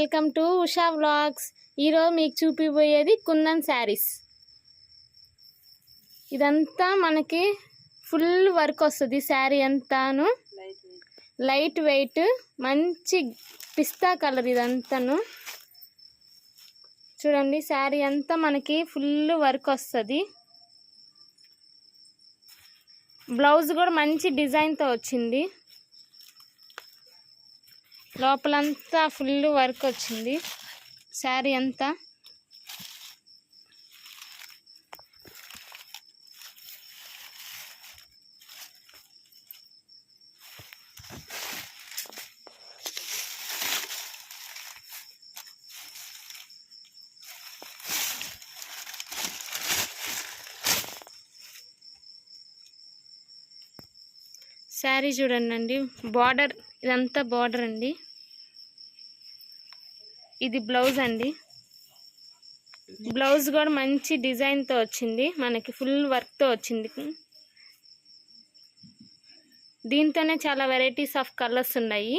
Welcome to Usha vlogs. ఈరోజు మీకు చూపిపోయేది కుందన్ శారీస్. ఇదంతా మనకి ఫుల్ వర్క్ వస్తుంది. శారీ అంతాను లైట్ వెయిట్, మంచి పిస్తా కలర్. ఇదంతాను చూడండి, శారీ అంతా మనకి ఫుల్ వర్క్ వస్తుంది. బ్లౌజ్ కూడా మంచి డిజైన్తో వచ్చింది. లోపలంతా ఫుల్ వర్క్ వచ్చింది శారీ అంతా. శారీ చూడండి, బార్డర్ ఇదంతా బార్డర్ అండి. ఇది బ్లౌజ్ అండి. బ్లౌజ్ కూడా మంచి డిజైన్తో వచ్చింది, మనకి ఫుల్ వర్క్తో వచ్చింది. దీంతోనే చాలా వెరైటీస్ ఆఫ్ కలర్స్ ఉన్నాయి.